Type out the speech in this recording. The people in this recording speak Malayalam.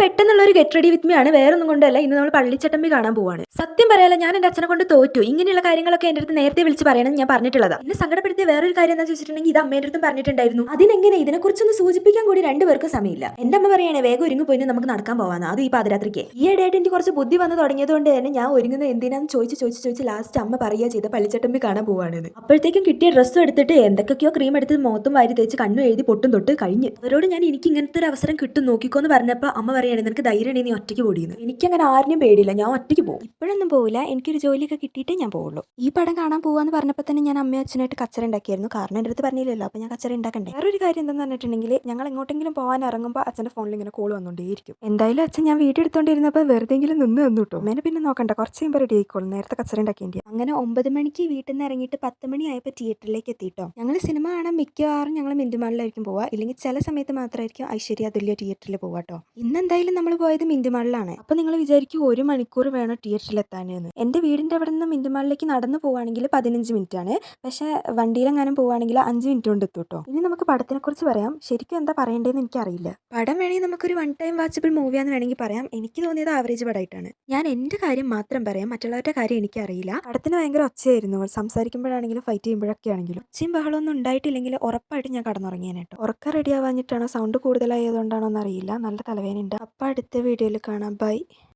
പെട്ടെന്നുള്ള ഒരു ഗെറ്റ് റെഡി വിത്ത് മീ ആണ്, വേറെ ഒന്നും കൊണ്ടല്ല. ഇന്ന് നമ്മൾ പള്ളിച്ചട്ടമ്പി കാണാൻ പോവാണ്. സത്യം പറയാല, ഞാൻ എന്റെ അച്ഛനെ കൊണ്ട് തോറ്റു. ഇങ്ങനെയുള്ള കാര്യങ്ങളൊക്കെ എന്റെ അടുത്ത് നേരത്തെ വിളിച്ച് പറയണം ഞാൻ പറഞ്ഞിട്ടുള്ളതാ. എന്നെ സങ്കടപ്പെടുത്തിയ വേറൊരു കാര്യം എന്താ വെച്ചിട്ടുണ്ടെങ്കിൽ, ഇത് അമ്മേന്റെ അടുത്തും പറഞ്ഞിട്ടുണ്ടായിരുന്നു. അതിനെങ്ങനെ ഇതിനെക്കുറിച്ചൊന്ന് സൂചിപ്പിക്കാൻ കൂടി രണ്ടുപേർക്കും സമയമില്ല. എന്റെ അമ്മ പറയാണ് വേഗം ഒരുങ്ങി പോയി നമുക്ക് നടക്കാൻ പോവാന്ന്, അത് ഈ പാതിരാത്രിക്ക്. ഈ ഇടയായിട്ട് എനിക്ക് കുറച്ച് ബുദ്ധി വന്ന് തുടങ്ങിയതുകൊണ്ട് തന്നെ ഞാൻ ഒരുങ്ങുന്നത് എന്തിനാന്ന് ചോദിച്ച് ലാസ്റ്റ് അമ്മ പറയുക ചെയ്ത പള്ളിച്ചട്ടമ്പി കാണാൻ പോവാണെന്ന്. അപ്പോഴത്തേക്കും കിട്ടിയ ഡ്രസ്സ് എടുത്തിട്ട് എന്തൊക്കെയോ ക്രീം എടുത്ത് മുഖത്തും വാരി തേച്ച് കണ്ണു എഴുതി പൊട്ടും തൊട്ട് കഴിഞ്ഞ്. അവരോട് ഞാൻ എനിക്ക് ഇങ്ങനത്തെ ഒരു അവസരം കിട്ടും നോക്കിക്കോന്ന് പറഞ്ഞപ്പോൾ അമ്മ പറയാണ് നിനക്ക് ധൈര്യം നീ ഒറ്റയ്ക്ക് പോടിയെന്ന്. എനിക്കങ്ങനെ ആരും പേടിയില്ല, ഞാൻ ഒറ്റയ്ക്ക് പോകും. ഇപ്പോഴൊന്നും പോകില്ല, എനിക്കൊരു ജോലിയൊക്കെ കിട്ടിയിട്ടേ ഞാൻ പോകുള്ളൂ. ഈ പടം കാണാൻ പോവാന്ന് പറഞ്ഞപ്പോൾ തന്നെ ഞാൻ അമ്മയും അച്ഛനായിട്ട് കച്ചറ ഉണ്ടാക്കിയായിരുന്നു. കാരണം എൻ്റെ അടുത്ത് പറഞ്ഞില്ലല്ലോ, അപ്പോൾ ഞാൻ കച്ചറ ഉണ്ടാക്കണ്ടേ. വേറൊരു കാര്യം എന്താണെന്ന് പറഞ്ഞിട്ടുണ്ടെങ്കിൽ, ഞങ്ങൾ എങ്ങോട്ടെങ്കിലും പോകാൻ ഇറങ്ങുമ്പോൾ അച്ഛൻ്റെ ഫോണിൽ ഇങ്ങനെ കോൾ വന്നുകൊണ്ടേയിരിക്കും. എന്തായാലും അച്ഛൻ ഞാൻ വീഡിയോ എടുത്തോണ്ടിരുന്നപ്പോൾ വെറുതെങ്കിലും നിന്ന് കേട്ടോ. അമ്മേനെ പിന്നെ നോക്കണ്ട, കുറച്ച് കഴിയുമ്പോൾ റെഡി ആയിക്കോളും. നേരത്തെ കച്ചറ ഉണ്ടാക്കേണ്ടി. അങ്ങനെ 9 മണിക്ക് വീട്ടിൽ നിന്ന് ഇറങ്ങിയിട്ട് 10 മണിയായപ്പോൾ തിയേറ്ററിലേക്ക് എത്തിയിട്ടോ. ഞങ്ങൾ സിനിമ കാണാൻ മിക്കവാറും ഞങ്ങൾ മിന്റുമാളിലായിരിക്കും പോവുക, ഇല്ലെങ്കിൽ ചില സമയത്ത് മാത്രമായിരിക്കും ഐശ്വര്യ അതുല്യ തിയേറ്ററിൽ പോവാട്ടോ. ഇന്നെന്തായാലും നമ്മൾ പോയത് മിന്റുമാളിലാണ്. അപ്പോൾ നിങ്ങൾ വിചാരിക്കും 1 മണിക്കൂർ വേണം തിയേറ്ററിൽ എത്താനെന്ന്. എൻ്റെ വീടിൻ്റെ അവിടെ നിന്ന് മിന്റുമാളിലേക്ക് നടന്നു പോവുകയാണെങ്കിൽ 15 മിനിറ്റ് ആണ്. പക്ഷേ വണ്ടിയിലെങ്ങാനും പോവുകയാണെങ്കിൽ 5 മിനിറ്റ് കൊണ്ട് എത്തും കേട്ടോ. ഇനി നമുക്ക് പടത്തിനെ കുറിച്ച് പറയാം. ശരിക്കും എന്താ പറയേണ്ടതെന്ന് എനിക്കറിയില്ല. പടം വേണമെങ്കിൽ നമുക്കൊരു 1 ടൈം വാച്ചബിൾ മൂവിയാന്ന് വേണമെങ്കിൽ പറയാം. എനിക്ക് തോന്നിയത് ആവറേജ് പടമായിട്ടാണ്. ഞാൻ എൻ്റെ കാര്യം മാത്രം പറയാം, മറ്റുള്ളവരുടെ കാര്യം എനിക്കറിയില്ല. പടത്തിന് ഭയങ്കര ഒച്ചയായിരുന്നു, സംസാരിക്കുമ്പോഴാണെങ്കിലും ഫൈറ്റ് ചെയ്യുമ്പോഴൊക്കെ ആണെങ്കിലും. ഒച്ചയും ബഹളമൊന്നും ഉണ്ടായിട്ടില്ലെങ്കിൽ ഉറപ്പായിട്ടും ഞാൻ കടന്നുറങ്ങിയാനേട്ടോ. ഉറക്കം റെഡി ആവാഞ്ഞിട്ടാണോ സൗണ്ട് കൂടുതലായതുകൊണ്ടാണോ എന്നറിയില്ല, നല്ല തലവേദനയുണ്ട്. അപ്പം അടുത്ത വീഡിയോയിൽ കാണാം. ബൈ.